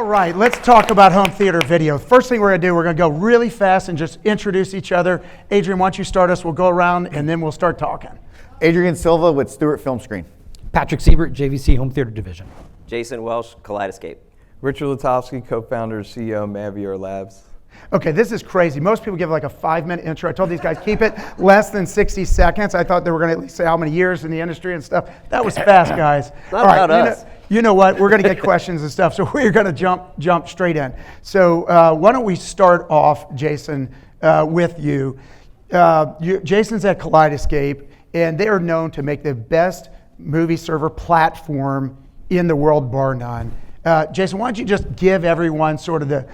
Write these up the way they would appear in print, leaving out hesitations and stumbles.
All right, let's talk about home theater video. First thing we're going to do, we're going to go really fast and just introduce each other. Adrian, why don't you start us? We'll go around and then we'll start talking. Adrian Silva with Stewart Film Screen. Patrick Siebert, JVC Home Theater Division. Jason Welsh, Kaleidoscape. Richard Lutovsky, co-founder, CEO, Maviar Labs. Okay, this is crazy. Most people give like a 5-minute intro. I told these guys keep it less than 60 seconds. I thought they were going to at least say how many years in the industry and stuff. That was fast, guys. Not about us. You know what? We're going to get questions and stuff, so we're going to jump straight in. So why don't we start off, Jason, with you. Jason's at Kaleidoscape, and they are known to make the best movie server platform in the world, bar none. Jason, why don't you just give everyone sort of the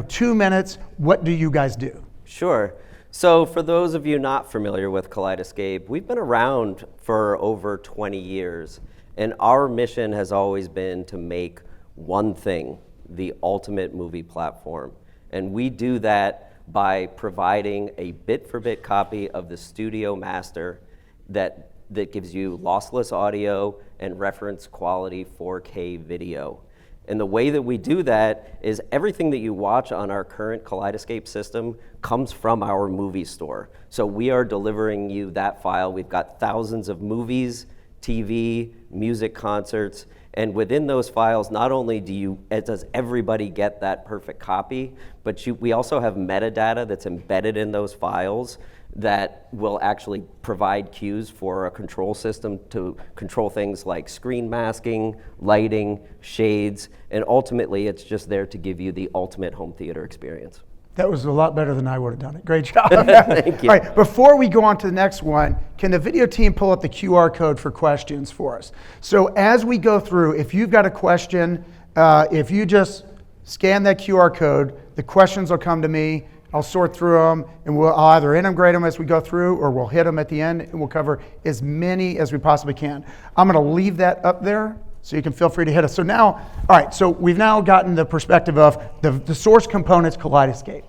2 minutes, what do you guys do? Sure. So for those of you not familiar with Kaleidoscape, we've been around for over 20 years, and our mission has always been to make one thing, the ultimate movie platform. And we do that by providing a bit-for-bit copy of the Studio Master that gives you lossless audio and reference quality 4K video. And the way that we do that is everything that you watch on our current Kaleidoscape system comes from our movie store. So we are delivering you that file. We've got thousands of movies, TV, music, concerts, and within those files, not only does everybody get that perfect copy, but we also have metadata that's embedded in those files that will actually provide cues for a control system to control things like screen masking, lighting, shades, and ultimately it's just there to give you the ultimate home theater experience. That was a lot better than I would have done it. Great job. Thank you. All right, before we go on to the next one, can the video team pull up the QR code for questions for us? So as we go through, if you've got a question, if you just scan that QR code, the questions will come to me. I'll sort through them, and I'll either integrate them as we go through, or we'll hit them at the end, and we'll cover as many as we possibly can. I'm going to leave that up there, so you can feel free to hit us. So now, all right, so we've now gotten the perspective of the source components, Kaleidoscape.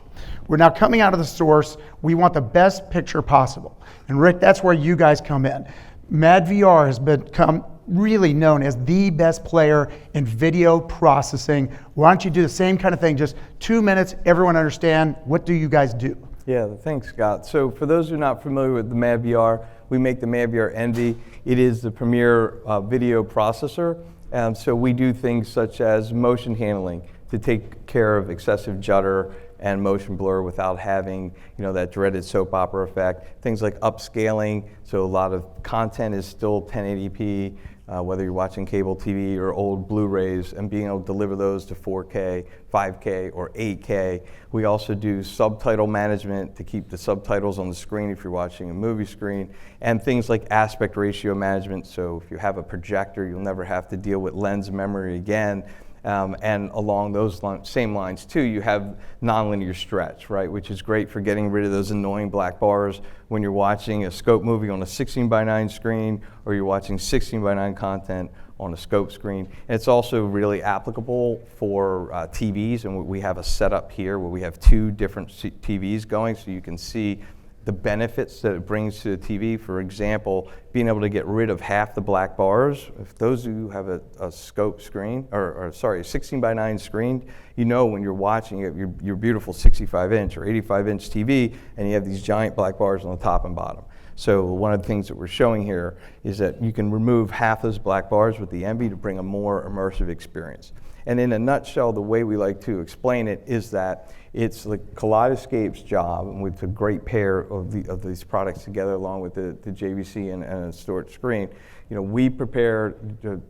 We're now coming out of the source. We want the best picture possible. And Rick, that's where you guys come in. MadVR has become really known as the best player in video processing. Why don't you do the same kind of thing, just 2 minutes, everyone understand, what do you guys do? Yeah, thanks, Scott. So for those who are not familiar with the MadVR, we make the MadVR Envy. It is the premier video processor. So we do things such as motion handling to take care of excessive judder and motion blur without having that dreaded soap opera effect. Things like upscaling, so a lot of content is still 1080p, whether you're watching cable TV or old Blu-rays, and being able to deliver those to 4K, 5K, or 8K. We also do subtitle management to keep the subtitles on the screen if you're watching a movie screen, and things like aspect ratio management, so if you have a projector, you'll never have to deal with lens memory again. And along those same lines too, you have nonlinear stretch, right, which is great for getting rid of those annoying black bars when you're watching a scope movie on a 16:9 screen, or you're watching 16:9 content on a scope screen. And it's also really applicable for TVs, and we have a setup here where we have 2 different TVs going, so you can see the benefits that it brings to the TV. For example, being able to get rid of half the black bars. If those of you who have a scope screen, a 16:9 screen, when you're watching your beautiful 65-inch or 85-inch TV, and you have these giant black bars on the top and bottom. So one of the things that we're showing here is that you can remove half those black bars with the Envy to bring a more immersive experience. And in a nutshell, the way we like to explain it is that it's the Kaleidoscape's job, and with a great pair of these products together, along with the JVC and a Stewart screen. We prepare the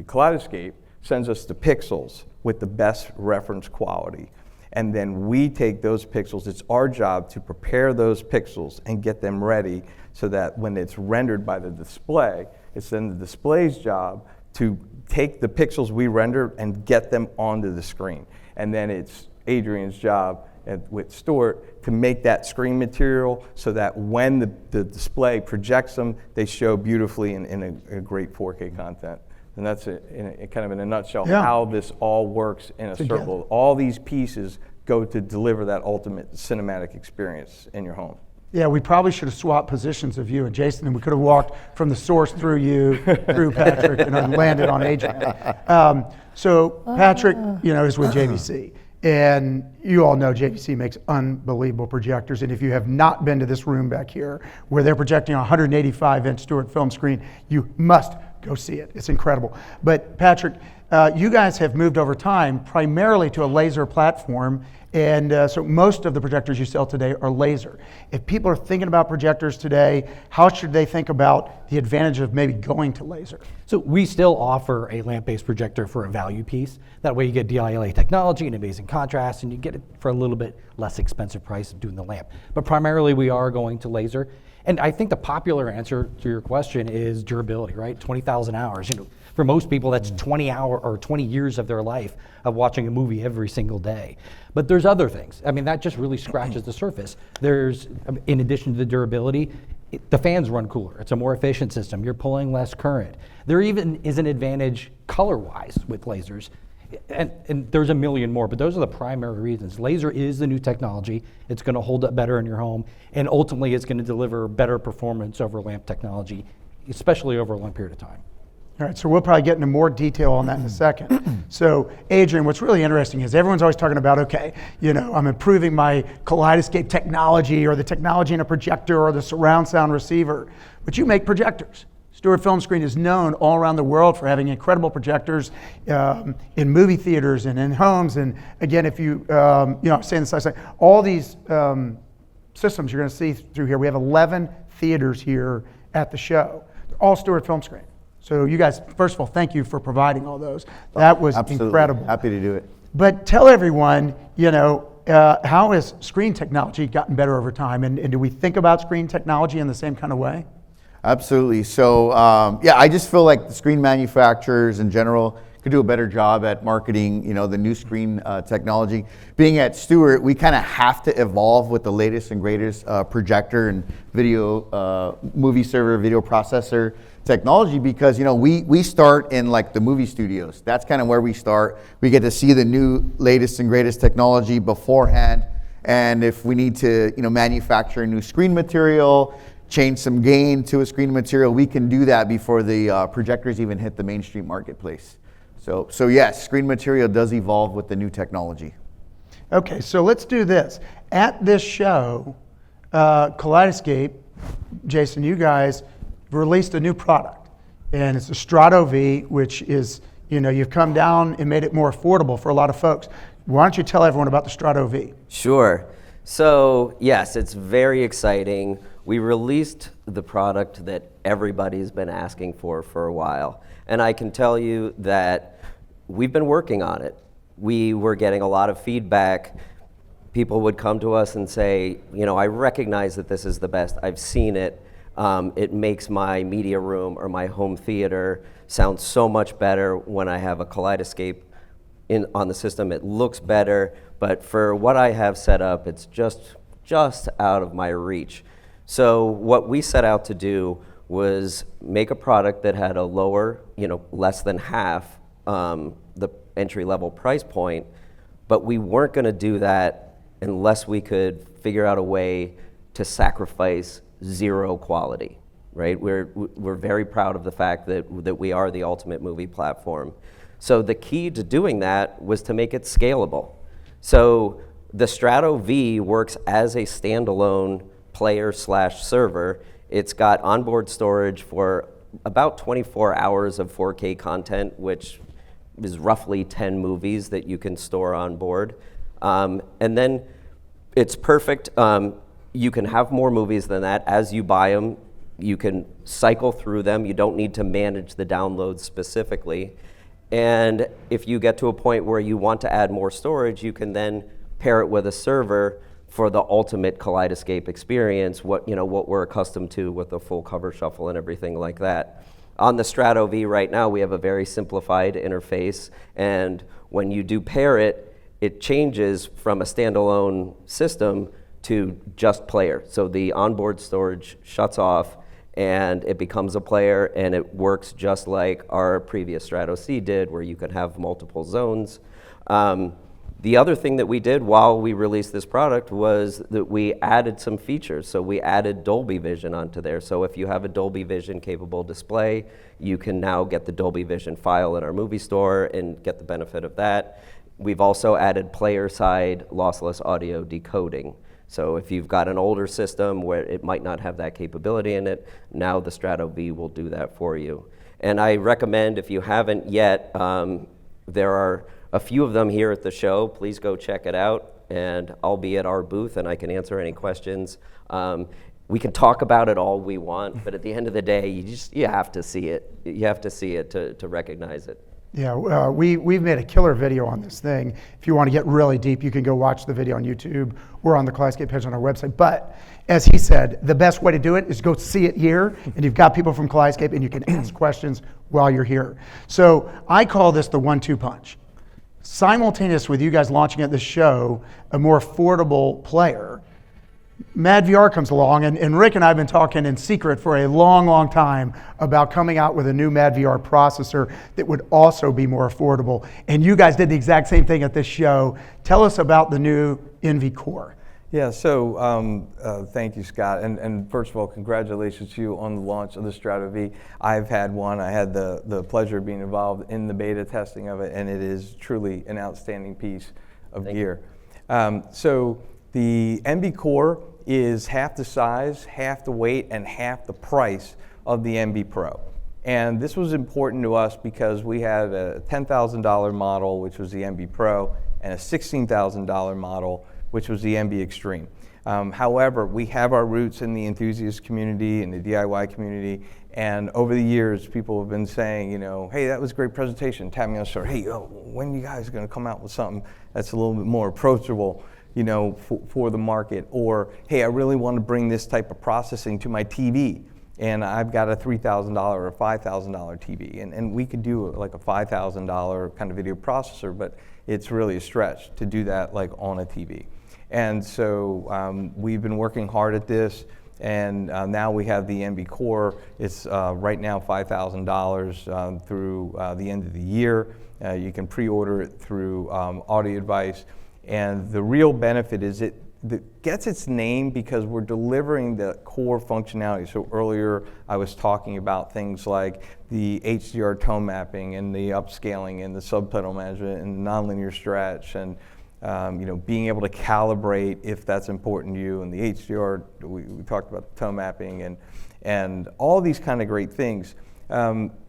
Kaleidoscape sends us the pixels with the best reference quality, and then we take those pixels. It's our job to prepare those pixels and get them ready so that when it's rendered by the display, it's then the display's job to take the pixels we render and get them onto the screen, and then it's Adrian's job with Stewart to make that screen material so that when the display projects them, they show beautifully in a great 4K content. And that's in a nutshell how this all works in a circle. All these pieces go to deliver that ultimate cinematic experience in your home. Yeah, we probably should have swapped positions of you and Jason, and we could have walked from the source through you, through Patrick, and then landed on Adrian. So Patrick, is with JVC, and you all know JVC makes unbelievable projectors. And if you have not been to this room back here, where they're projecting a 185-inch Stewart film screen, you must go see it. It's incredible. But Patrick, you guys have moved over time primarily to a laser platform. And so most of the projectors you sell today are laser. If people are thinking about projectors today, how should they think about the advantage of maybe going to laser? So we still offer a lamp-based projector for a value piece. That way you get DILA technology and amazing contrast, and you get it for a little bit less expensive price of doing the lamp. But primarily we are going to laser. And I think the popular answer to your question is durability, right? 20,000 hours. For most people, that's 20 years of their life of watching a movie every single day. But there's other things. I mean, that just really scratches the surface. There's, in addition to the durability, the fans run cooler. It's a more efficient system. You're pulling less current. There even is an advantage color-wise with lasers. And there's a million more, but those are the primary reasons. Laser is the new technology. It's going to hold up better in your home, and ultimately it's going to deliver better performance over lamp technology, especially over a long period of time. All right, so we'll probably get into more detail on that in a second. So, Adrian, what's really interesting is everyone's always talking about, okay, I'm improving my Kaleidoscape technology or the technology in a projector or the surround sound receiver, but you make projectors. Stewart Film Screen is known all around the world for having incredible projectors in movie theaters and in homes. And again, if I was saying this last night, all these systems you're going to see through here, we have 11 theaters here at the show. They're all Stewart Film Screen. So you guys, first of all, thank you for providing all those. That was Absolutely. incredible. Happy to do it. But tell everyone, how has screen technology gotten better over time? And do we think about screen technology in the same kind of way? Absolutely. So, I just feel like the screen manufacturers in general could do a better job at marketing, the new screen technology. Being at Stewart, we kind of have to evolve with the latest and greatest projector and video, movie server, video processor technology because, we start in like the movie studios. That's kind of where we start. We get to see the new latest and greatest technology beforehand. And if we need to, manufacture a new screen material, change some gain to a screen material, we can do that before the projectors even hit the mainstream marketplace. So yes, screen material does evolve with the new technology. Okay, so let's do this. At this show, Kaleidoscape, Jason, you guys released a new product, and it's a Strato V, which is, you've come down and made it more affordable for a lot of folks. Why don't you tell everyone about the Strato V? Sure. So yes, it's very exciting. We released the product that everybody's been asking for a while. And I can tell you that we've been working on it. We were getting a lot of feedback. People would come to us and say, I recognize that this is the best. I've seen it. It makes my media room or my home theater sound so much better when I have a Kaleidoscape on the system. It looks better, but for what I have set up, it's just out of my reach. So what we set out to do was make a product that had a lower, less than half the entry-level price point, but we weren't going to do that unless we could figure out a way to sacrifice zero quality, right? We're very proud of the fact that we are the ultimate movie platform. So the key to doing that was to make it scalable. So the Strato V works as a standalone player/server. It's got onboard storage for about 24 hours of 4K content, which is roughly 10 movies that you can store on board. And then it's perfect. You can have more movies than that. As you buy them, you can cycle through them. You don't need to manage the downloads specifically. And if you get to a point where you want to add more storage, you can then pair it with a server for the ultimate Kaleidoscape experience, what we're accustomed to with the full cover shuffle and everything like that. On the Strato V right now, we have a very simplified interface, and when you do pair it, it changes from a standalone system to just player. So the onboard storage shuts off, and it becomes a player, and it works just like our previous Strato C did, where you could have multiple zones. The other thing that we did while we released this product was that we added some features. So we added Dolby Vision onto there. So if you have a Dolby Vision capable display, you can now get the Dolby Vision file in our movie store and get the benefit of that. We've also added player side lossless audio decoding. So if you've got an older system where it might not have that capability in it, now the Strato V will do that for you. And I recommend, if you haven't yet, there are a few of them here at the show. Please go check it out, and I'll be at our booth and I can answer any questions. We can talk about it all we want, but at the end of the day, you have to see it. You have to see it to recognize it. Yeah, we've made a killer video on this thing. If you want to get really deep, you can go watch the video on YouTube or on the Kaleidoscape page on our website. But as he said, the best way to do it is go see it here, and you've got people from Kaleidoscape, and you can ask questions while you're here. So I call this the 1-2 punch. Simultaneous with you guys launching at this show, a more affordable player, MadVR comes along, and Rick and I have been talking in secret for a long, long time about coming out with a new MadVR processor that would also be more affordable. And you guys did the exact same thing at this show. Tell us about the new Envy Core. Yeah, so thank you, Scott. And first of all, congratulations to you on the launch of the Strato V. I've had one. I had the pleasure of being involved in the beta testing of it, and it is truly an outstanding piece of gear. So the Envy Core is half the size, half the weight, and half the price of the Envy Pro. And this was important to us because we had a $10,000 model, which was the Envy Pro, and a $16,000 model, which was the Envy Extreme. However, we have our roots in the enthusiast community and the DIY community, and over the years, people have been saying, you know, hey, that was a great presentation. Tapping me on the shoulder, hey, when are you guys going to come out with something that's a little bit more approachable, you know, for the market? Or, hey, I really want to bring this type of processing to my TV, and I've got a $3,000 or a $5,000 TV, and we could do like a $5,000 kind of video processor, but it's really a stretch to do that like on a TV. And so we've been working hard at this, and now we have the Envy Core. It's right now $5,000 through the end of the year. You can pre-order it through Audio Advice, and the real benefit is it gets its name because we're delivering the core functionality. So earlier I was talking about things like the HDR tone mapping and the upscaling and the subtitle management and nonlinear stretch, and you know, being able to calibrate if that's important to you, and the HDR, we talked about the tone mapping and all these kind of great things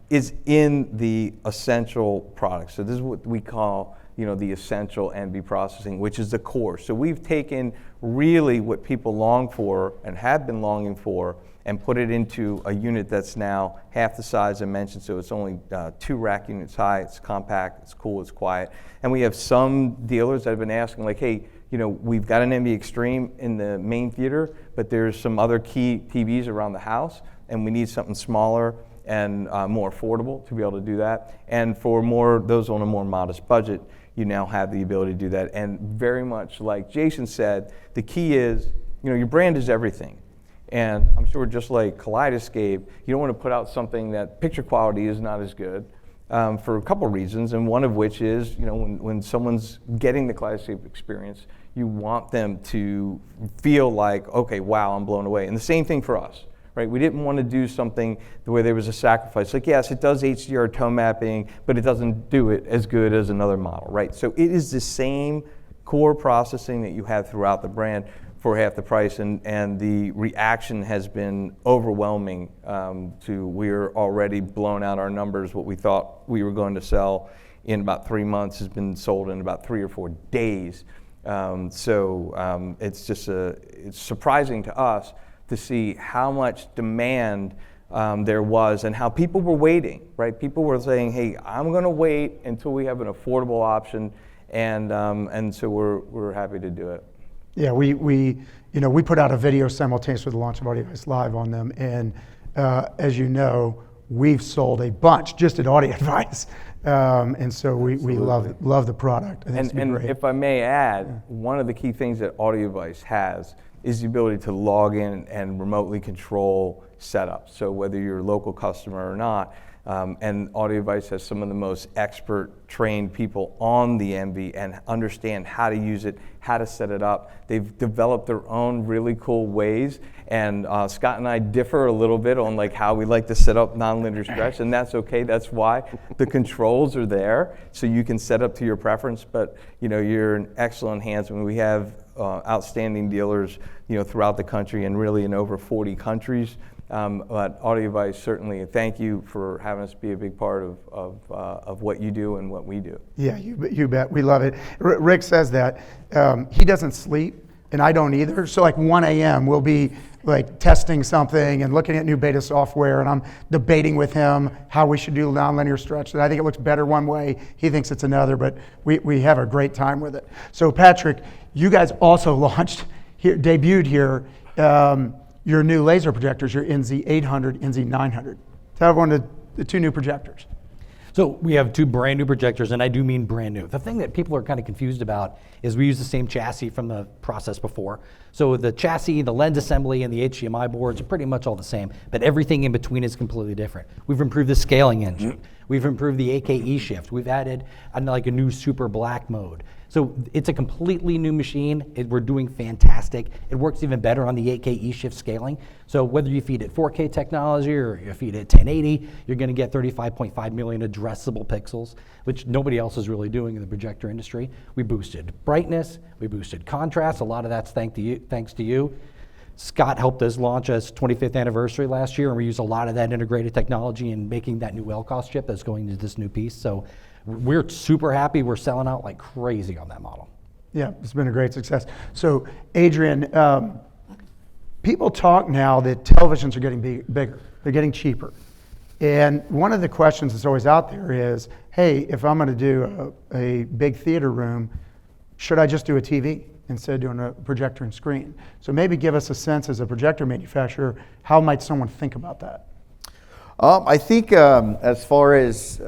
is in the essential product. So this is what we call, you know, the essential Envy processing, which is the core. So we've taken really what people long for and have been longing for and put it into a unit that's now half the size I mentioned. So it's only 2 rack units high. It's compact, it's cool, it's quiet. And we have some dealers that have been asking, like, hey, you know, we've got an Envy Extreme in the main theater, but there's some other key TVs around the house, and we need something smaller and more affordable to be able to do that. And for those on a more modest budget, you now have the ability to do that. And very much like Jason said, the key is, you know, your brand is everything. And I'm sure just like Kaleidoscape, you don't want to put out something that picture quality is not as good for a couple reasons, and one of which is, you know, when someone's getting the Kaleidoscape experience, you want them to feel like, okay, wow, I'm blown away. And the same thing for us. Right? We didn't want to do something where there was a sacrifice. Like, yes, it does HDR tone mapping, but it doesn't do it as good as another model, right? So it is the same core processing that you have throughout the brand for half the price, and the reaction has been overwhelming. We're already blown out our numbers. What we thought we were going to sell in about 3 months has been sold in about 3 or 4 days. It's just it's surprising to us to see how much demand there was and how people were waiting, right? People were saying, hey, I'm going to wait until we have an affordable option, and so we're happy to do it. Yeah, we put out a video simultaneous with the launch of Audio Advice Live on them, and as you know, we've sold a bunch just at Audio Advice, and so we love the product. I think it's been great. If I may add, one of the key things that Audio Advice has is the ability to log in and remotely control setups. So whether you're a local customer or not, And AudioVice has some of the most expert trained people on the Envy and understand how to use it, how to set it up. They've developed their own really cool ways, and Scott and I differ a little bit on like how we like to set up nonlinear stretch, and that's okay. That's why the controls are there, so you can set up to your preference. But you're in excellent hands. When we have outstanding dealers, throughout the country and really in over 40 countries. But AudioVice, certainly, thank you for having us be a big part of what you do and what we do. Yeah, you bet. We love it. Rick says that. He doesn't sleep, and I don't either. So like 1 a.m., we'll be like testing something and looking at new beta software, and I'm debating with him how we should do nonlinear stretch. And I think it looks better one way. He thinks it's another, but we have a great time with it. So Patrick, you guys also launched here, debuted here, your new laser projectors, your NZ800, NZ900. Tell everyone the two new projectors. So we have two brand new projectors, and I do mean brand new. The thing that people are kind of confused about is we use the same chassis from the process before. So the chassis, the lens assembly, and the HDMI boards are pretty much all the same, but everything in between is completely different. We've improved the scaling engine. We've improved the AKE shift. We've added a new super black mode. So it's a completely new machine. We're doing fantastic. It works even better on the AKE shift scaling. So whether you feed it 4K technology or you feed it 1080, you're going to get 35.5 million addressable pixels, which nobody else is really doing in the projector industry. We boosted brightness, we boosted contrast. A lot of that's thanks to you. Scott helped us launch us 25th anniversary last year, and we use a lot of that integrated technology in making that new LCOS chip that's going into this new piece. So we're super happy. We're selling out like crazy on that model. Yeah, it's been a great success. So Adrian, people talk now that televisions are getting bigger. They're getting cheaper. And one of the questions that's always out there is, hey, if I'm going to do a big theater room, should I just do a TV instead of doing a projector and screen? So maybe give us a sense as a projector manufacturer, how might someone think about that? I think as far as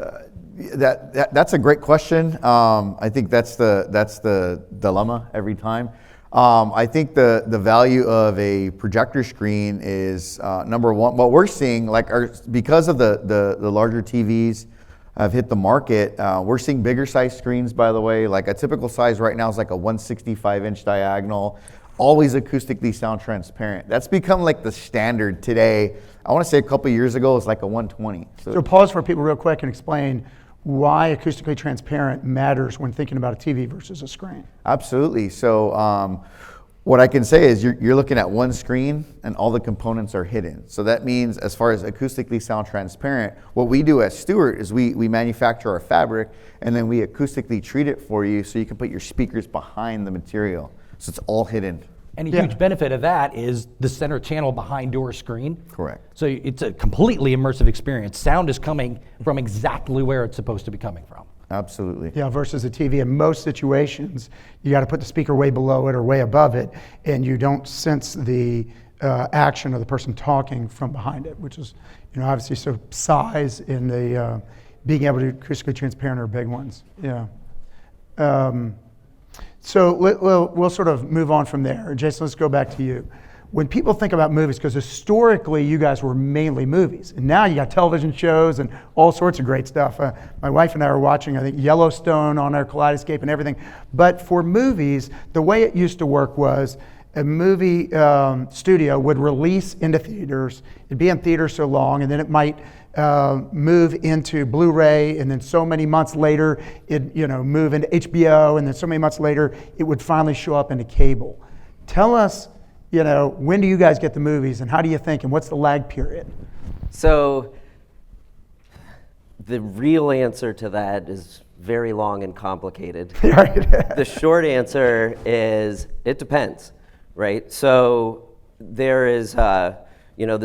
that's a great question. I think that's the dilemma every time. I think the value of a projector screen is number one. What we're seeing, because of the larger TVs have hit the market, we're seeing bigger size screens. By the way, like a typical size right now is like a 165-inch diagonal, always acoustically sound transparent. That's become like the standard today. I want to say a couple years ago it was like a 120. So pause for people real quick and explain why acoustically transparent matters when thinking about a TV versus a screen. Absolutely. So what I can say is you're looking at one screen and all the components are hidden. So that means as far as acoustically sound transparent, what we do at Stewart is we manufacture our fabric and then we acoustically treat it for you so you can put your speakers behind the material. So it's all hidden. And a huge benefit of that is the center channel behind your screen. Correct. So it's a completely immersive experience. Sound is coming from exactly where it's supposed to be coming from. Absolutely. Yeah, versus a TV, in most situations, you got to put the speaker way below it or way above it, and you don't sense the action of the person talking from behind it, which is, obviously, so size and the being able to acoustically transparent are big ones. Yeah. So we'll sort of move on from there. Jason, let's go back to you. When people think about movies, because historically you guys were mainly movies, and now you got television shows and all sorts of great stuff. My wife and I were watching, I think, Yellowstone on our Kaleidoscape and everything. But for movies, the way it used to work was a movie studio would release into theaters. It'd be in theaters so long, and then it might move into Blu-ray, and then so many months later, it move into HBO, and then so many months later, it would finally show up into cable. Tell us, when do you guys get the movies, and how do you think, and what's the lag period? So the real answer to that is very long and complicated. The short answer is it depends, right? So there is, the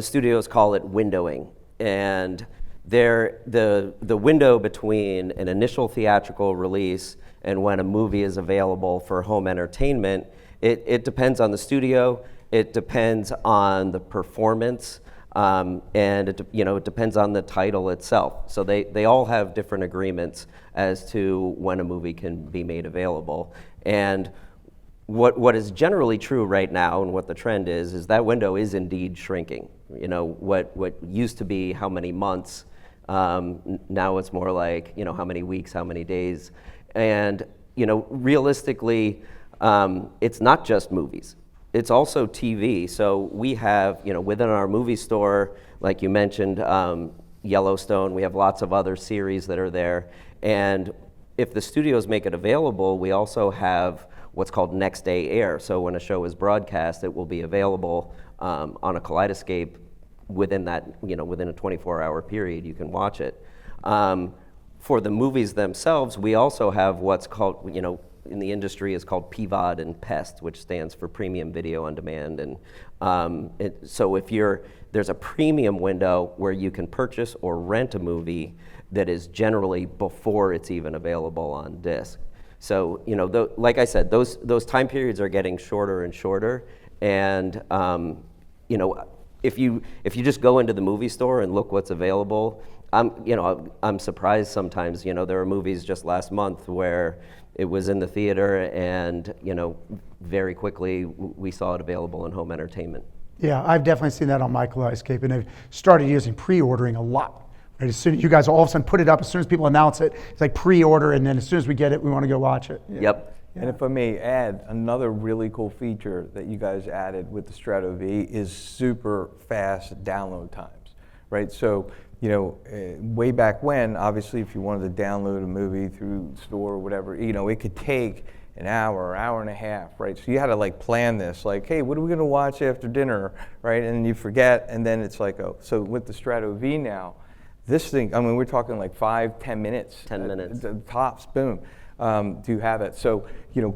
studios call it windowing. And the window between an initial theatrical release and when a movie is available for home entertainment, it depends on the studio, it depends on the performance, and it depends on the title itself. So they all have different agreements as to when a movie can be made available. And what is generally true right now and what the trend is that window is indeed shrinking. What used to be how many months Now it's more like, how many weeks, how many days. And, realistically, it's not just movies. It's also TV. So we have, within our movie store, like you mentioned, Yellowstone, we have lots of other series that are there. And if the studios make it available, we also have what's called next day air. So when a show is broadcast, it will be available on a Kaleidoscape within that, within a 24-hour period, you can watch it. For the movies themselves, we also have what's called, in the industry is called PVOD and PEST, which stands for Premium Video on Demand. And so if there's a premium window where you can purchase or rent a movie that is generally before it's even available on disc. So, like I said, those time periods are getting shorter and shorter. And, if you just go into the movie store and look what's available, I'm surprised sometimes. There are movies just last month where it was in the theater, and very quickly we saw it available in home entertainment. Yeah, I've definitely seen that on my Kaleidoscape, and they've started using pre-ordering a lot. Right? As soon as you guys all of a sudden put it up, as soon as people announce it, it's like pre-order, and then as soon as we get it, we want to go watch it. Yeah. Yep. And if I may add, another really cool feature that you guys added with the Strato V is super fast download times, right? So, way back when, obviously, if you wanted to download a movie through the store or whatever, it could take an hour and a half, right? So you had to plan this, hey, what are we going to watch after dinner, right? And you forget, and then it's so with the Strato V now, this thing, we're talking 5-10 minutes. 10 minutes. Tops, boom. Do have it. So,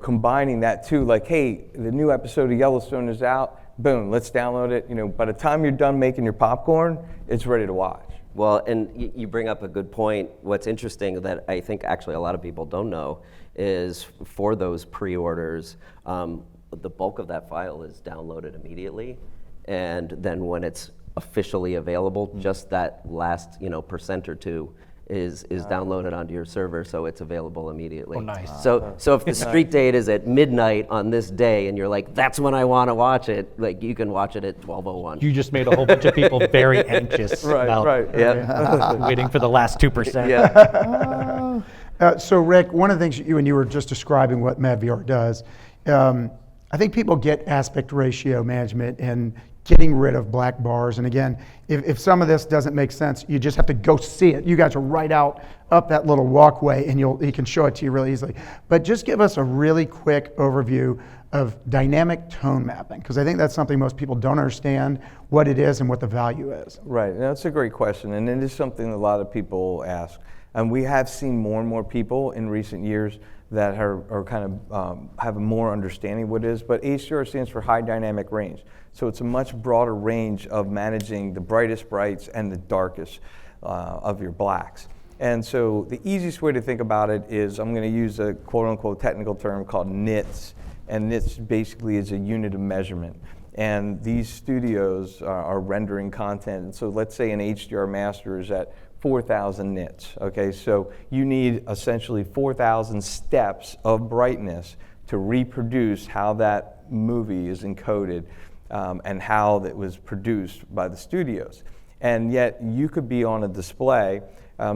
combining that too, hey, the new episode of Yellowstone is out, boom, let's download it. By the time you're done making your popcorn, it's ready to watch. Well, and you bring up a good point. What's interesting that I think actually a lot of people don't know is for those pre-orders, the bulk of that file is downloaded immediately. And then when it's officially available, just that last, percent or two is downloaded onto your server, so it's available immediately. Oh, nice. So if the street date is at midnight on this day, and you're like, that's when I want to watch it, you can watch it at 12:01. You just made a whole bunch of people very anxious Right, about right. Yeah. waiting for the last 2%. Yeah. So Rick, one of the things when you were just describing what MadVR does, I think people get aspect ratio management and getting rid of black bars. And again, if some of this doesn't make sense, you just have to go see it. You guys are right out up that little walkway, and you can show it to you really easily. But just give us a really quick overview of dynamic tone mapping, because I think that's something most people don't understand what it is and what the value is. Right, that's a great question, and it is something that a lot of people ask. And we have seen more and more people in recent years that are kind of have a more understanding of what it is, but HDR stands for high dynamic range. So it's a much broader range of managing the brightest brights and the darkest of your blacks. And so the easiest way to think about it is, I'm going to use a quote unquote technical term called nits, and nits basically is a unit of measurement. And these studios are rendering content. And so let's say an HDR master is at 4,000 nits, okay? So you need essentially 4,000 steps of brightness to reproduce how that movie is encoded and how that was produced by the studios. And yet you could be on a display,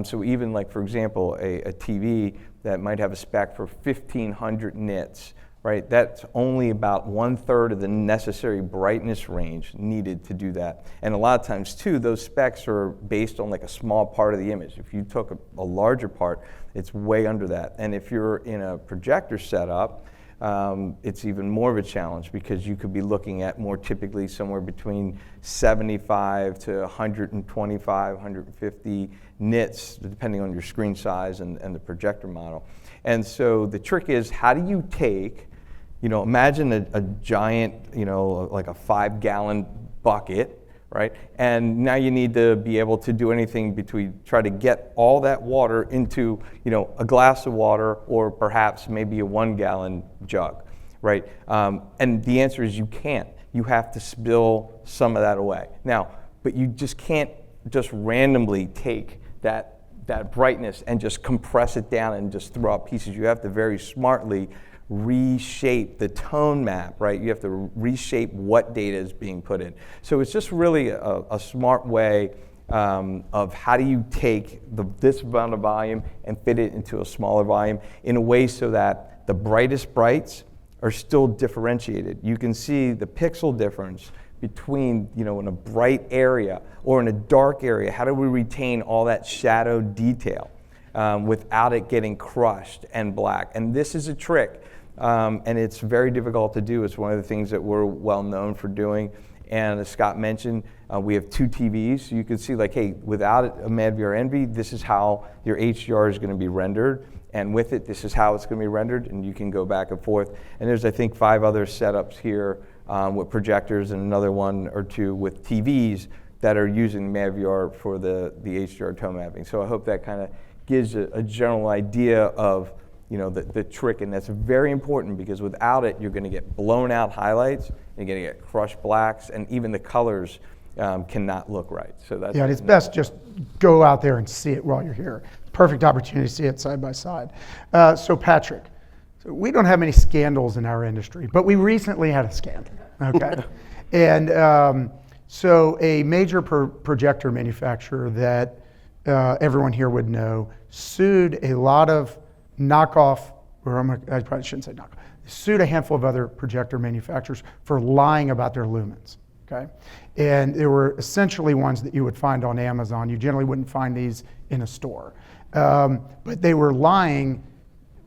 so even for example, a TV that might have a spec for 1,500 nits, right? That's only about 1/3 of the necessary brightness range needed to do that. And a lot of times too, those specs are based on a small part of the image. If you took a larger part, it's way under that. And if you're in a projector setup, it's even more of a challenge, because you could be looking at more typically somewhere between 75 to 125, 150 nits, depending on your screen size and the projector model. And so the trick is, how do you take, imagine a giant, like a 5-gallon bucket, right? And now you need to be able to do anything between try to get all that water into, a glass of water, or perhaps maybe a 1-gallon jug, right? And the answer is you can't. You have to spill some of that away. Now, but you just can't just randomly take that brightness and just compress it down and just throw out pieces. You have to very smartly reshape the tone map, right? You have to reshape what data is being put in. So it's just really a smart way of how do you take this amount of volume and fit it into a smaller volume in a way so that the brightest brights are still differentiated. You can see the pixel difference between, in a bright area or in a dark area. How do we retain all that shadow detail without it getting crushed and black? And this is a trick, and it's very difficult to do. It's one of the things that we're well known for doing. And as Scott mentioned, we have 2 TVs. So you can see, like, hey, without a MadVR Envy, this is how your HDR is going to be rendered. And with it, this is how it's going to be rendered. And you can go back and forth. And there's, I think, 5 other setups here with projectors and another 1 or 2 with TVs that are using MadVR for the HDR tone mapping. So I hope that kind of gives a general idea of the trick, and that's very important because without it, you're going to get blown out highlights, you're going to get crushed blacks, and even the colors cannot look right. So that's Yeah, and it's best just go out there and see it while you're here. Perfect opportunity to see it side by side. So Patrick, we don't have many scandals in our industry, but we recently had a scandal, okay? And so a major projector manufacturer that everyone here would know sued a lot of knockoff, or I probably shouldn't say knockoff, sued a handful of other projector manufacturers for lying about their lumens, okay? And there were essentially ones that you would find on Amazon. You generally wouldn't find these in a store. But they were lying,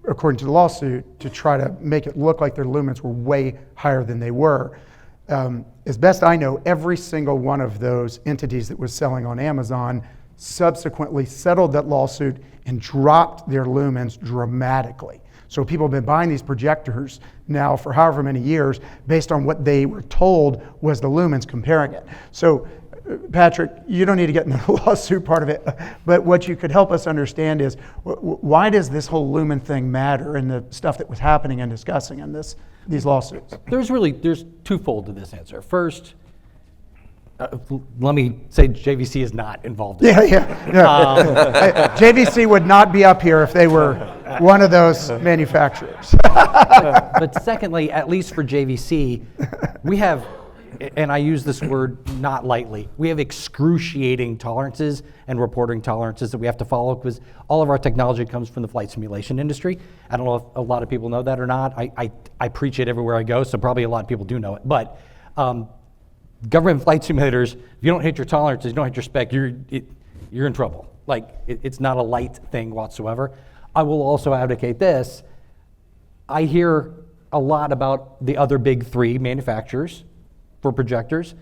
according to the lawsuit, to try to make it look like their lumens were way higher than they were. As best I know, every single one of those entities that was selling on Amazon subsequently settled that lawsuit and dropped their lumens dramatically. So people have been buying these projectors now for however many years based on what they were told was the lumens comparing it. So Patrick, you don't need to get into the lawsuit part of it, but what you could help us understand is why does this whole lumen thing matter in the stuff that was happening and discussing in these lawsuits? There's twofold to this answer. First, let me say JVC is not involved in Yeah. JVC would not be up here if they were one of those manufacturers. But secondly, at least for JVC, we have, and I use this word not lightly, we have excruciating tolerances and reporting tolerances that we have to follow because all of our technology comes from the flight simulation industry. I don't know if a lot of people know that or not. I preach it everywhere I go, so probably a lot of people do know it. But government flight simulators, if you don't hit your tolerances, you don't hit your spec, you're in trouble. Like, it's not a light thing whatsoever. I will also advocate this. I hear a lot about the other big 3 manufacturers for projectors.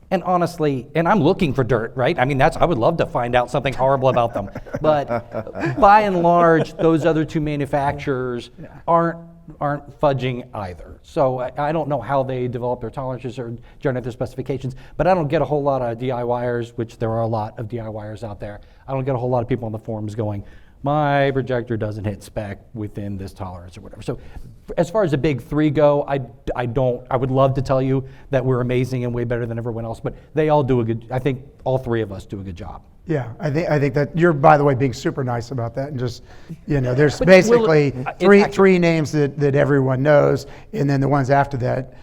And honestly, and I'm looking for dirt, right? I mean, I would love to find out something horrible about them. But by and large, those other 2 manufacturers aren't fudging either. So I don't know how they develop their tolerances or generate their specifications, but I don't get a whole lot of DIYers, which there are a lot of DIYers out there. I don't get a whole lot of people on the forums going, my projector doesn't hit spec within this tolerance or whatever. So as far as the big 3 go, I would love to tell you that we're amazing and way better than everyone else, but they all do I think all 3 of us do a good job. Yeah, I think that you're, by the way, being super nice about that, and just, there's But basically it's three names that everyone knows, and then the ones after that,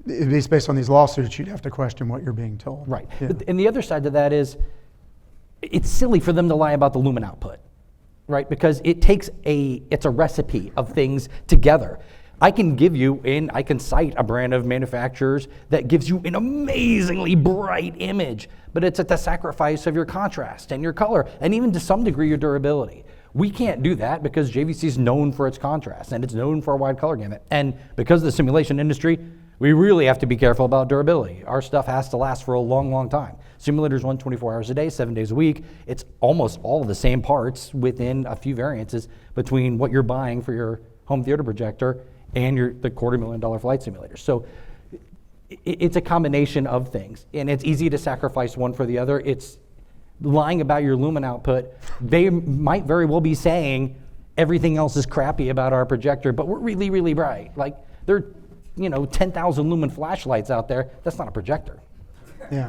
at least based on these lawsuits, you'd have to question what you're being told. Right. Yeah. And the other side to that is, it's silly for them to lie about the lumen output, right? Because it's a recipe of things together. I can give you, and I can cite a brand of manufacturers that gives you an amazingly bright image, but it's at the sacrifice of your contrast and your color, and even to some degree your durability. We can't do that because JVC is known for its contrast, and it's known for a wide color gamut. And because of the simulation industry, we really have to be careful about durability. Our stuff has to last for a long, long time. Simulators run 24 hours a day, 7 days a week. It's almost all of the same parts within a few variances between what you're buying for your home theater projector and the $250,000 flight simulator. So it's a combination of things, and it's easy to sacrifice one for the other. It's lying about your lumen output. They might very well be saying everything else is crappy about our projector, but we're really, really bright. Like, there are 10,000 lumen flashlights out there. That's not a projector. Yeah.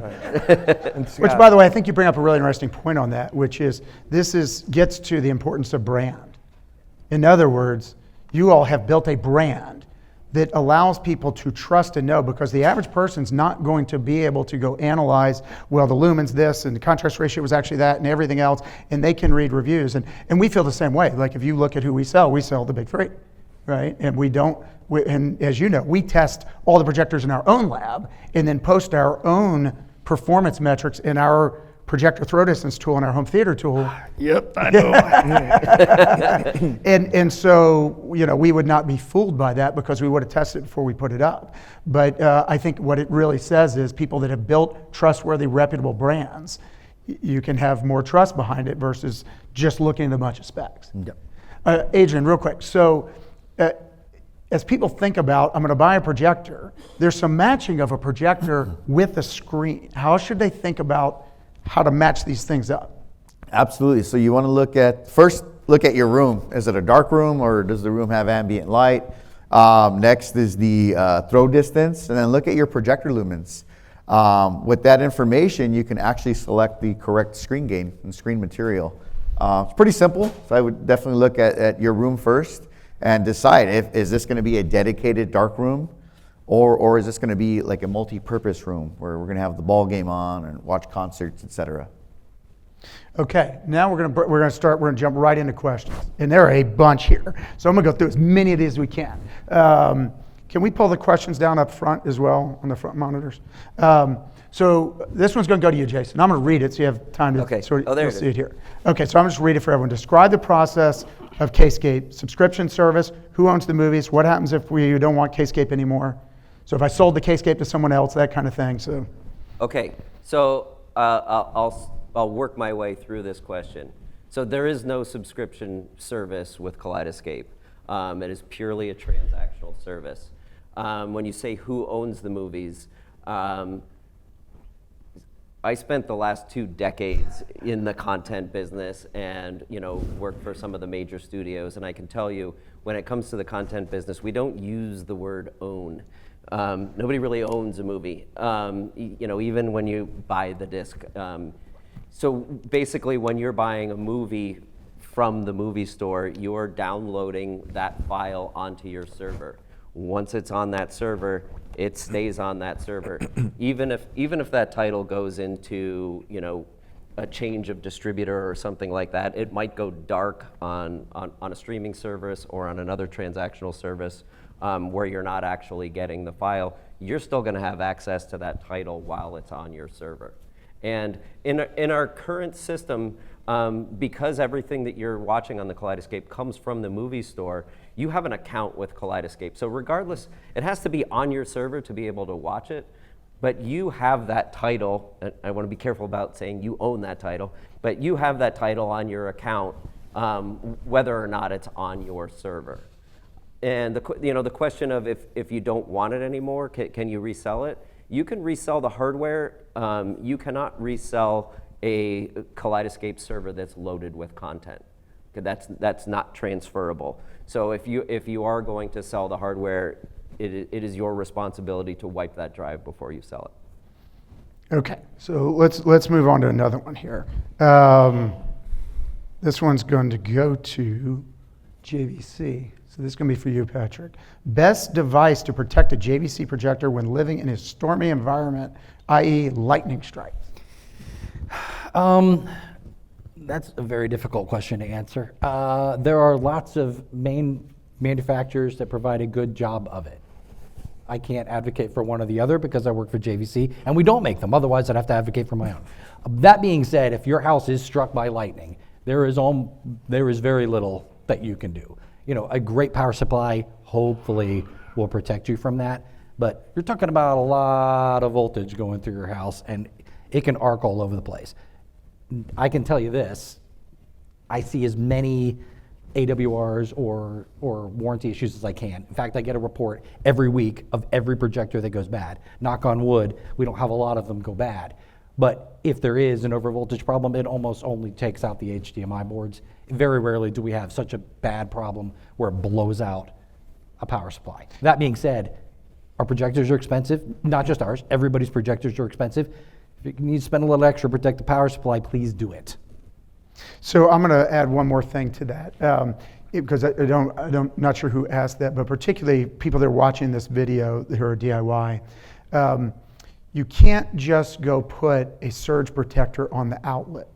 And Which, Scott, by the way, I think you bring up a really interesting point on that, which is gets to the importance of brand. In other words, you all have built a brand that allows people to trust and know, because the average person's not going to be able to go analyze, well, the lumen's this and the contrast ratio was actually that and everything else, and they can read reviews. And we feel the same way. Like if you look at who we sell the big three, right? And and as you know, we test all the projectors in our own lab and then post our own performance metrics in our projector throw distance tool and our home theater tool. Yep, I know. And so, you know, we would not be fooled by that because we would have tested it before we put it up. But I think what it really says is people that have built trustworthy, reputable brands, you can have more trust behind it versus just looking at a bunch of specs. Yep. Adrian, real quick. So as people think about, I'm going to buy a projector, there's some matching of a projector with a screen. How should they think about how to match these things up? Absolutely. So you want to first look at your room. Is it a dark room or does the room have ambient light? Next is the throw distance, and then look at your projector lumens. With that information, you can actually select the correct screen gain and screen material. It's pretty simple. So I would definitely look at your room first and decide is this going to be a dedicated dark room, or is this going to be like a multi-purpose room where we're going to have the ball game on and watch concerts, etc. Okay, now we're going to jump right into questions. And there are a bunch here. So I'm going to go through as many of these as we can. Can we pull the questions down up front as well on the front monitors? So this one's going to go to you, Jason. I'm going to read it so you have time to Okay. sort of Oh, there you'll it see is. it here. Okay, so I'm just read it for everyone. Describe the process of Kscape subscription service. Who owns the movies? What happens if we don't want Kscape anymore? So if I sold the Kscape to someone else, that kind of thing. So Okay, so I'll work my way through this question. So there is no subscription service with Kaleidoscape. It is purely a transactional service. When you say who owns the movies, I spent the last 2 decades in the content business and, you know, worked for some of the major studios, and I can tell you, when it comes to the content business, we don't use the word own. Nobody really owns a movie, you know, even when you buy the disc. So basically, when you're buying a movie from the movie store, you're downloading that file onto your server. Once it's on that server, it stays on that server. Even if that title goes into, you know, a change of distributor or something like that, it might go dark on a streaming service or on another transactional service where you're not actually getting the file. You're still going to have access to that title while it's on your server. And in our current system, because everything that you're watching on the Kaleidoscape comes from the movie store, you have an account with Kaleidoscape. So regardless, it has to be on your server to be able to watch it, but you have that title, and I want to be careful about saying you own that title, but you have that title on your account whether or not it's on your server. And the question of if you don't want it anymore, can you resell it? You can resell the hardware. You cannot resell a Kaleidoscape server that's loaded with content. That's not transferable. So if you are going to sell the hardware, it is your responsibility to wipe that drive before you sell it. okay, so let's move on to another one here. This one's going to go to JVC. So this is going to be for you, Patrick. Best device to protect a JVC projector when living in a stormy environment, i.e. lightning strikes. That's a very difficult question to answer. There are lots of main manufacturers that provide a good job of it. I can't advocate for one or the other because I work for JVC, and we don't make them. Otherwise, I'd have to advocate for my own. That being said, if your house is struck by lightning, there is very little that you can do. You know, a great power supply hopefully will protect you from that, but you're talking about a lot of voltage going through your house, and it can arc all over the place. I can tell you this, I see as many AWRs or warranty issues as I can. In fact, I get a report every week of every projector that goes bad. Knock on wood, we don't have a lot of them go bad. But if there is an overvoltage problem, it almost only takes out the HDMI boards. Very rarely do we have such a bad problem where it blows out a power supply. That being said, our projectors are expensive, not just ours, everybody's projectors are expensive. If you need to spend a little extra to protect the power supply, please do it. So I'm going to add one more thing to that. because not sure who asked that, but particularly people that are watching this video who are DIY, you can't just go put a surge protector on the outlet.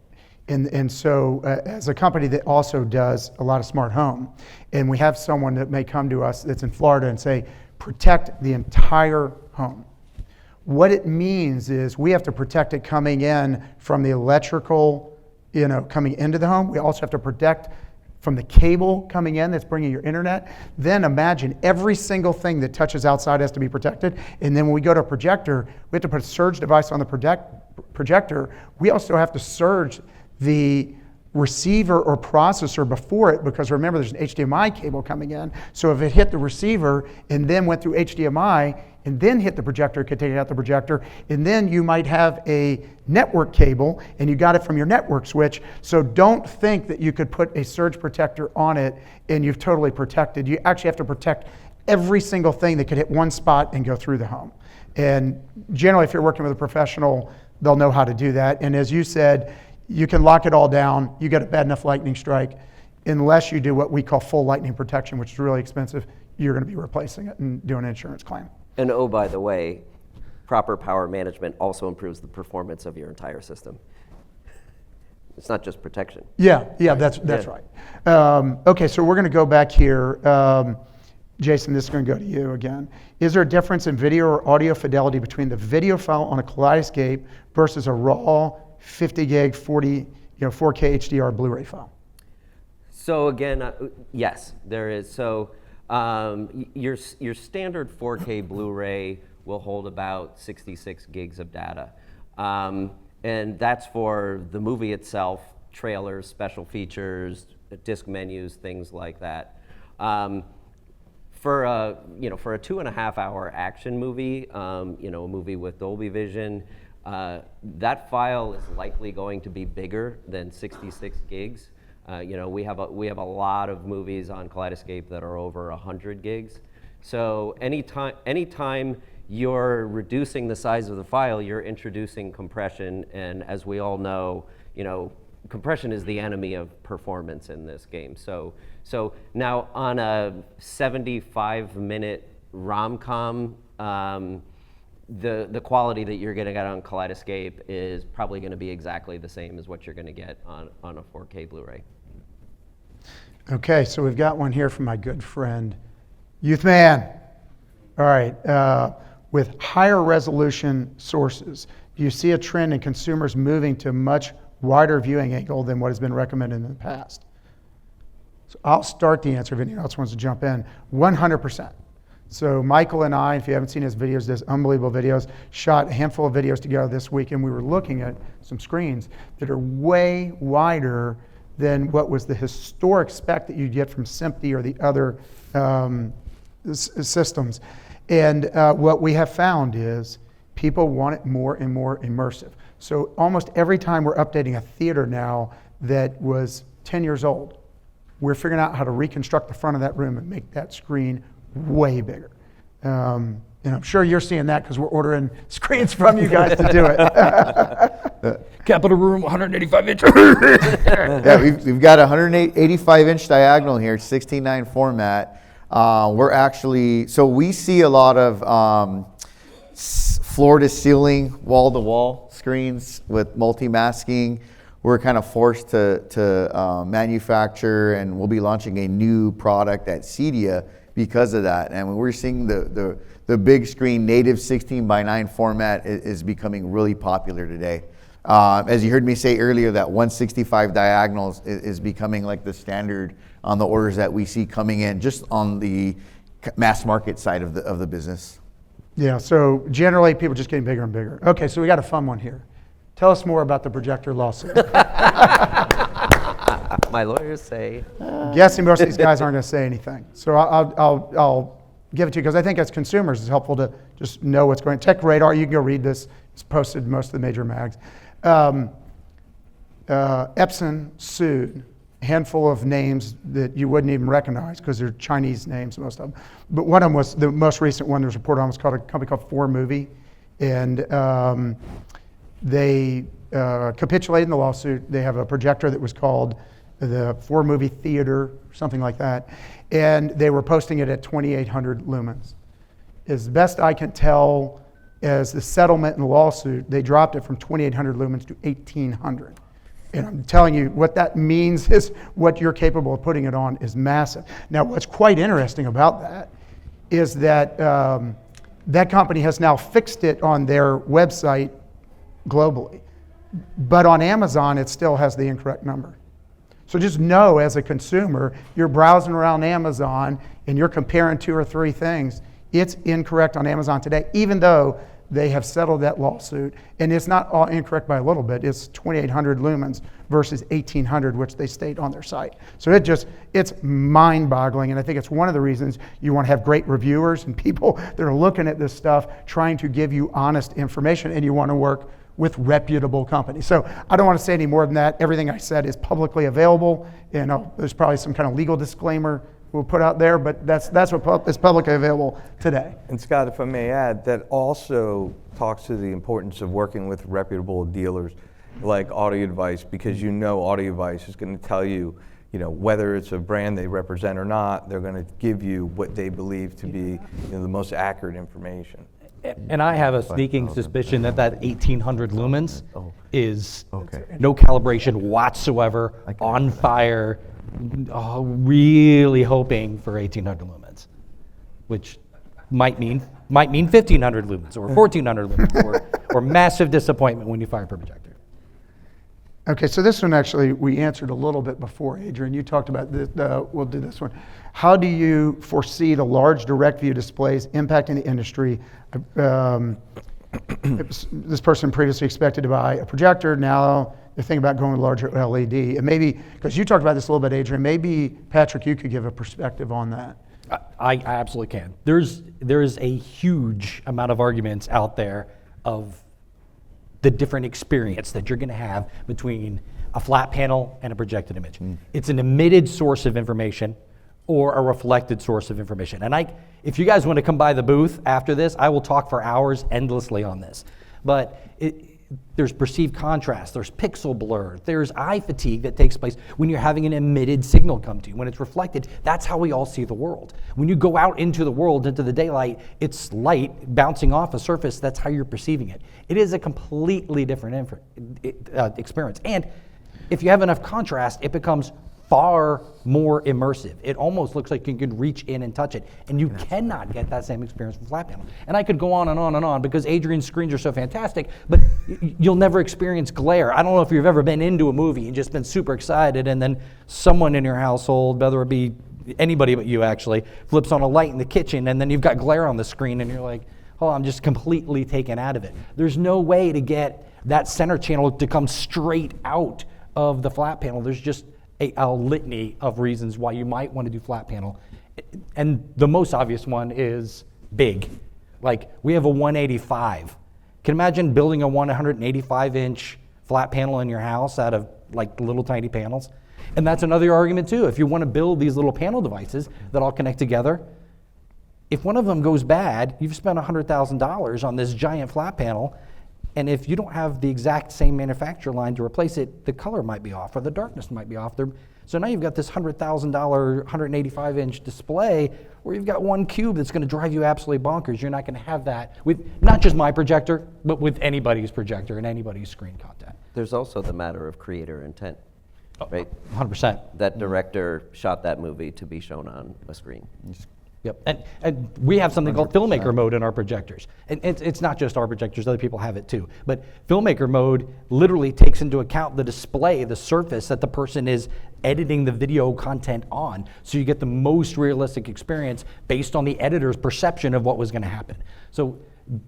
And so as a company that also does a lot of smart home, and we have someone that may come to us that's in Florida and say, protect the entire home. What it means is we have to protect it coming in from the electrical, coming into the home. We also have to protect from the cable coming in that's bringing your internet. Then imagine every single thing that touches outside has to be protected. And then when we go to a projector, we have to put a surge device on the projector. We also have to surge the receiver or processor before it, because remember there's an HDMI cable coming in. So if it hit the receiver and then went through HDMI and then hit the projector, it could take it out the projector. And then you might have a network cable and you got it from your network switch. So don't think that you could put a surge protector on it and you've totally protected. You actually have to protect every single thing that could hit one spot and go through the home. And generally, if you're working with a professional, they'll know how to do that. And as you said, you can lock it all down. You get a bad enough lightning strike. Unless you do what we call full lightning protection, which is really expensive, you're going to be replacing it and doing an insurance claim. And oh, by the way, proper power management also improves the performance of your entire system. It's not just protection. Yeah, that's right. Okay, so we're going to go back here. Jason, this is going to go to you again. Is there a difference in video or audio fidelity between the video file on a Kaleidoscape versus a raw 50 gig 4K HDR Blu-ray file? So again, yes, there is. So your standard 4K Blu-ray will hold about 66 gigs of data. And that's for the movie itself, trailers, special features, disc menus, things like that. For a 2.5 hour action movie, a movie with Dolby Vision, that file is likely going to be bigger than 66 gigs. We have a lot of movies on Kaleidoscape that are over 100 gigs. So anytime you're reducing the size of the file, you're introducing compression, and as we all know, compression is the enemy of performance in this game. So now on a 75-minute rom-com, the quality that you're going to get on Kaleidoscape is probably going to be exactly the same as what you're going to get on a 4K Blu-ray. Okay, so we've got one here from my good friend, Youthman. All right, with higher resolution sources, do you see a trend in consumers moving to much wider viewing angle than what has been recommended in the past? So I'll start the answer if anyone else wants to jump in. 100%. So Michael and I, if you haven't seen his videos, does unbelievable videos, shot a handful of videos together this week, and we were looking at some screens that are way wider than what was the historic spec that you get from SMPTE or the other systems. And what we have found is people want it more and more immersive. So almost every time we're updating a theater now that was 10 years old, we're figuring out how to reconstruct the front of that room and make that screen way bigger. And I'm sure you're seeing that because we're ordering screens from you guys to do it. Capitol Room, 185 inch. Yeah, we've got a 185-inch diagonal here, 16:9 format. So we see a lot of floor-to-ceiling, wall-to-wall screens with multi-masking. We're kind of forced to manufacture, and we'll be launching a new product at CEDIA because of that. And we're seeing the big screen native 16:9 format is becoming really popular today. As you heard me say earlier, that 165 diagonals is becoming like the standard on the orders that we see coming in, just on the mass market side of the business. Yeah, so generally people just getting bigger and bigger. Okay, so we got a fun one here. Tell us more about the projector lawsuit. My lawyers say. Guessing most of these guys aren't going to say anything. So I'll give it to you because I think as consumers it's helpful to just know what's going on. Tech Radar, you can go read this. It's posted in most of the major mags. Epson sued a handful of names that you wouldn't even recognize because they're Chinese names, most of them. But one of them was, the most recent one that was reported on was called a company called 4Movie. And they capitulated in the lawsuit. They have a projector that was called the Ford movie theater, something like that, and they were posting it at 2,800 lumens. As best I can tell, as the settlement in the lawsuit, they dropped it from 2,800 lumens to 1,800. And I'm telling you, what that means is what you're capable of putting it on is massive. Now, what's quite interesting about that is that that company has now fixed it on their website globally. But on Amazon, it still has the incorrect number. So just know as a consumer, you're browsing around Amazon and you're comparing 2 or 3 things. It's incorrect on Amazon today, even though they have settled that lawsuit. And it's not all incorrect by a little bit. It's 2,800 lumens versus 1,800, which they state on their site. So it's mind-boggling. And I think it's one of the reasons you want to have great reviewers and people that are looking at this stuff, trying to give you honest information, and you want to work with reputable companies. So I don't want to say any more than that. Everything I said is publicly available, and there's probably some kind of legal disclaimer we'll put out there, but that's what is publicly available today. And Scott, if I may add, that also talks to the importance of working with reputable dealers like Audio Advice, because Audio Advice is going to tell you, whether it's a brand they represent or not, they're going to give you what they believe to be the most accurate information. And I have a sneaking suspicion that 1,800 lumens is Okay. no calibration whatsoever, on fire, really hoping for 1,800 lumens, which might mean 1,500 lumens or 1,400 lumens or massive disappointment when you fire up a projector. Okay, so this one actually we answered a little bit before, Adrian. You talked about this, we'll do this one. How do you foresee the large direct view displays impacting the industry? This person previously expected to buy a projector. Now they're thinking about going with larger LED. And maybe, because you talked about this a little bit, Adrian, maybe Patrick, you could give a perspective on that. I absolutely can. There is a huge amount of arguments out there of the different experience that you're going to have between a flat panel and a projected image. It's an emitted source of information or a reflected source of information. And if you guys want to come by the booth after this, I will talk for hours endlessly on this. But there's perceived contrast, there's pixel blur, there's eye fatigue that takes place when you're having an emitted signal come to you. When it's reflected, that's how we all see the world. When you go out into the world, into the daylight, it's light bouncing off a surface, that's how you're perceiving it. It is a completely different experience. And if you have enough contrast, it becomes far more immersive. It almost looks like you can reach in and touch it, and you cannot get that same experience with flat panel. And I could go on and on and on because Adrian's screens are so fantastic, but you'll never experience glare. I don't know if you've ever been into a movie and just been super excited, and then someone in your household, whether it be anybody but you actually, flips on a light in the kitchen, and then you've got glare on the screen, and you're like, oh, I'm just completely taken out of it. There's no way to get that center channel to come straight out of the flat panel. There's just a litany of reasons why you might want to do flat panel. And the most obvious one is big. Like, we have a 185. Can you imagine building a 185-inch flat panel in your house out of like little tiny panels? And that's another argument too. If you want to build these little panel devices that all connect together, if one of them goes bad, you've spent $100,000 on this giant flat panel, and if you don't have the exact same manufacturer line to replace it, the color might be off or the darkness might be off. So now you've got this $100,000, 185-inch display where you've got one cube that's going to drive you absolutely bonkers. You're not going to have that with not just my projector, but with anybody's projector and anybody's screen content. There's also the matter of creator intent, right? 100%. That director shot that movie to be shown on a screen. Yep, and we have something called filmmaker mode in our projectors. And it's not just our projectors, other people have it too. But filmmaker mode literally takes into account the display, the surface that the person is editing the video content on. So you get the most realistic experience based on the editor's perception of what was going to happen. So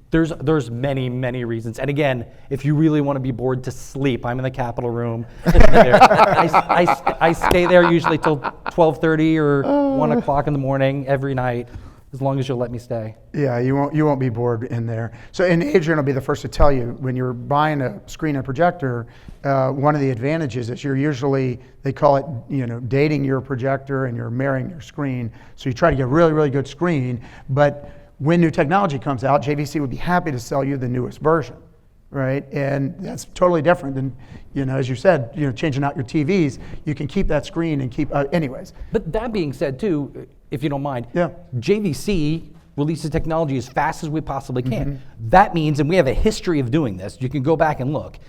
there's many, many reasons. And again, if you really want to be bored to sleep, I'm in the Capitol room. I stay there usually till 12:30 or 1 o'clock in the morning every night, as long as you'll let me stay. Yeah, you won't be bored in there. So, and Adrian will be the first to tell you, when you're buying a screen and projector, one of the advantages is you're usually, they call it, dating your projector and you're marrying your screen. So you try to get a really, really good screen, but when new technology comes out, JVC would be happy to sell you the newest version. right? And that's totally different than, as you said, changing out your TVs. You can keep that screen and keep, anyways. But that being said, too, if you don't mind, Yeah. JVC releases technology as fast as we possibly can. That means, and we have a history of doing this, you can go back and look.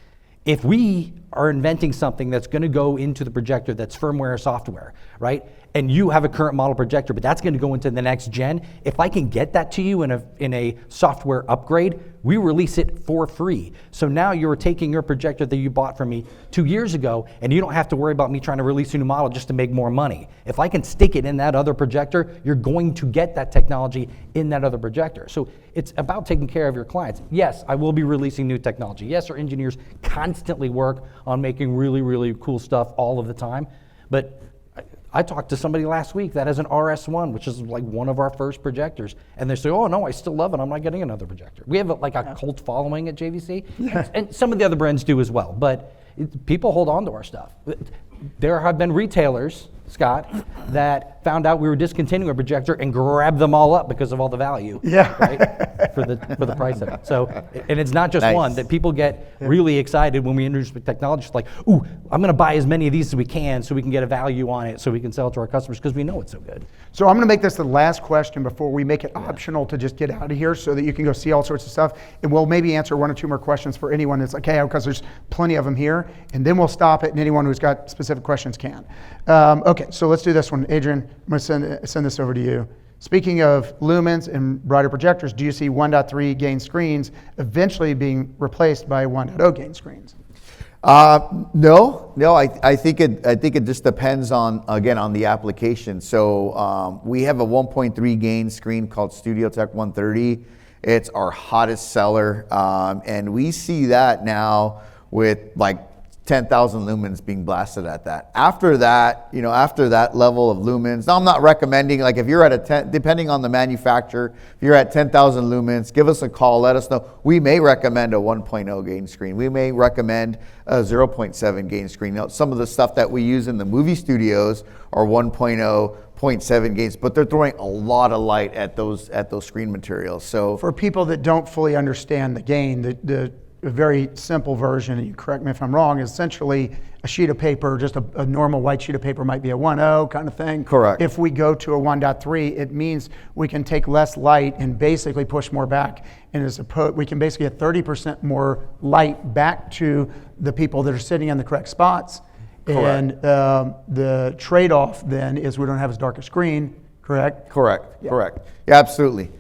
If we are inventing something that's going to go into the projector that's firmware or software, right? And you have a current model projector, but that's going to go into the next gen. If I can get that to you in a software upgrade, we release it for free. So now you're taking your projector that you bought from me 2 years ago, and you don't have to worry about me trying to release a new model just to make more money. If I can stick it in that other projector, you're going to get that technology in that other projector. So it's about taking care of your clients. Yes, I will be releasing new technology. Yes, our engineers constantly work on making really, really cool stuff all of the time. But I talked to somebody last week that has an RS1, which is like one of our first projectors, and they say, "Oh no, I still love it. I'm not getting another projector." We have like a cult following at JVC, and some of the other brands do as well. But people hold on to our stuff. There have been retailers, Scott, that found out we were discontinuing a projector and grabbed them all up because of all the value, right, for the price of it. So, and it's not just Nice. one, that people get really excited when we introduce the technology. It's like, ooh, I'm going to buy as many of these as we can so we can get a value on it so we can sell it to our customers because we know it's so good. So I'm going to make this the last question before we make it optional to just get out of here so that you can go see all sorts of stuff. And we'll maybe answer 1 or 2 more questions for anyone that's like, hey, because there's plenty of them here. And then we'll stop it, and anyone who's got specific questions can. Okay, so let's do this one. Adrian, I'm going to send this over to you. Speaking of lumens and brighter projectors, do you see 1.3 gain screens eventually being replaced by 1.0 gain screens? No. I think it just depends on the application. So we have a 1.3 gain screen called StudioTech 130. It's our hottest seller, and we see that now with like 10,000 lumens being blasted at that. After that level of lumens, now I'm not recommending, like if you're at a 10, depending on the manufacturer, if you're at 10,000 lumens, give us a call, let us know. We may recommend a 1.0 gain screen. We may recommend a 0.7 gain screen. Now, some of the stuff that we use in the movie studios are 1.0, 0.7 gains, but they're throwing a lot of light at those screen materials. So For people that don't fully understand the gain, the very simple version, and you correct me if I'm wrong, is essentially a sheet of paper, just a normal white sheet of paper might be a 1.0 kind of thing. Correct. If we go to a 1.3, it means we can take less light and basically push more back. And we can basically get 30% more light back to the people that are sitting in the correct spots. Correct. And the trade-off then is we don't have as dark a screen, correct? Correct. Yeah, absolutely.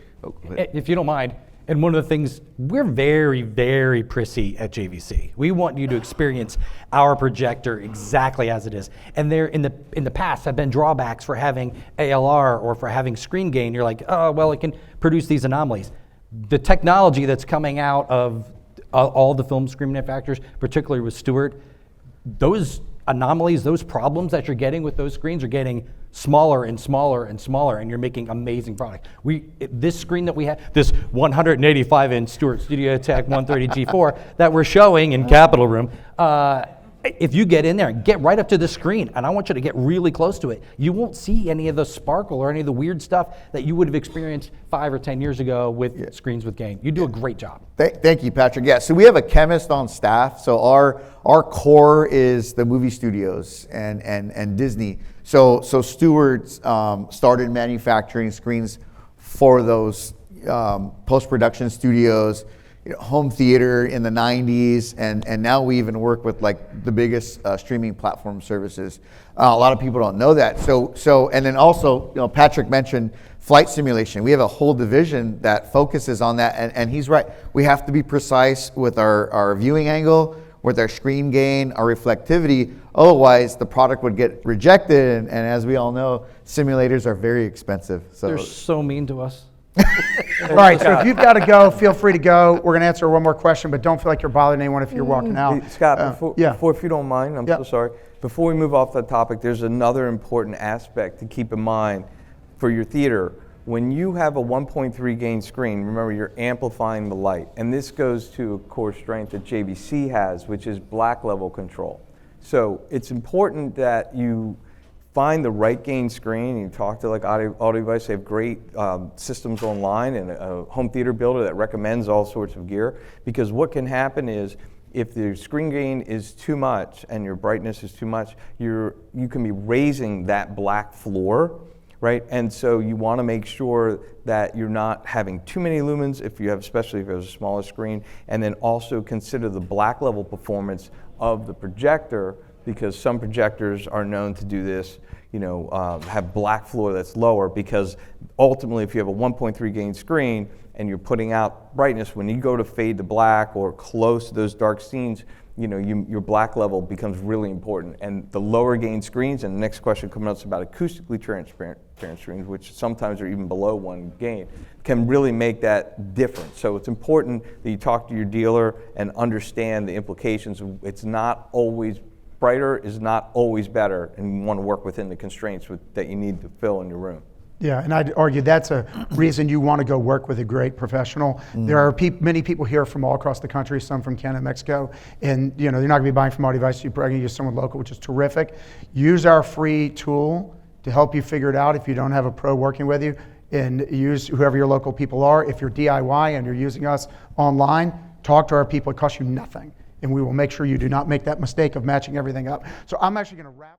If you don't mind, and one of the things, we're very, very prissy at JVC. We want you to experience our projector exactly as it is. And there, in the past, have been drawbacks for having ALR or for having screen gain. You're like, oh, well, it can produce these anomalies. The technology that's coming out of all the film screen manufacturers, particularly with Stewart, those anomalies, those problems that you're getting with those screens are getting smaller and smaller and smaller, and you're making amazing product. This screen that we have, this 185-inch Stewart StudioTech 130 G4 that we're showing in Capitol Room, if you get in there and get right up to the screen, and I want you to get really close to it, you won't see any of the sparkle or any of the weird stuff that you would have experienced 5 or 10 years ago with screens with gain. You do a great job. Thank you, Patrick. Yeah, so we have a chemist on staff. So our core is the movie studios and Disney. So Stewart started manufacturing screens for those post-production studios, home theater in the 90s, and now we even work with like the biggest streaming platform services. A lot of people don't know that. So and then also, Patrick mentioned flight simulation. We have a whole division that focuses on that, and he's right. We have to be precise with our viewing angle, with our screen gain, our reflectivity. Otherwise, the product would get rejected, and as we all know, simulators are very expensive. So They're so mean to us. All right, so if you've got to go, feel free to go. We're going to answer one more question, but don't feel like you're bothering anyone if you're walking out. Hey, Scott, before, if you don't mind, I'm Yeah. so sorry. Before we move off that topic, there's another important aspect to keep in mind for your theater. When you have a 1.3 gain screen, remember you're amplifying the light. And this goes to a core strength that JVC has, which is black level control. So it's important that you find the right gain screen, you talk to like Audio Device, they have great systems online and a home theater builder that recommends all sorts of gear, because what can happen is if the screen gain is too much and your brightness is too much, you can be raising that black floor, right? And so you want to make sure that you're not having too many lumens, especially if you have a smaller screen, and then also consider the black level performance of the projector, because some projectors are known to do this, have black floor that's lower, because ultimately if you have a 1.3 gain screen and you're putting out brightness, when you go to fade to black or close to those dark scenes, your black level becomes really important. And the lower gain screens, and the next question coming up is about acoustically transparent screens, which sometimes are even below 1 gain, can really make that difference. So it's important that you talk to your dealer and understand the implications. It's not always brighter is not always better, and you want to work within the constraints that you need to fill in your room. Yeah, and I'd argue that's a reason you want to go work with a great professional. There are many people here from all across the country, some from Canada, Mexico, and they're not going to be buying from Audio Device. You're probably going to use someone local, which is terrific. Use our free tool to help you figure it out if you don't have a pro working with you, and use whoever your local people are. If you're DIY and you're using us online, talk to our people. It costs you nothing, and we will make sure you do not make that mistake of matching everything up. So I'm actually going to wrap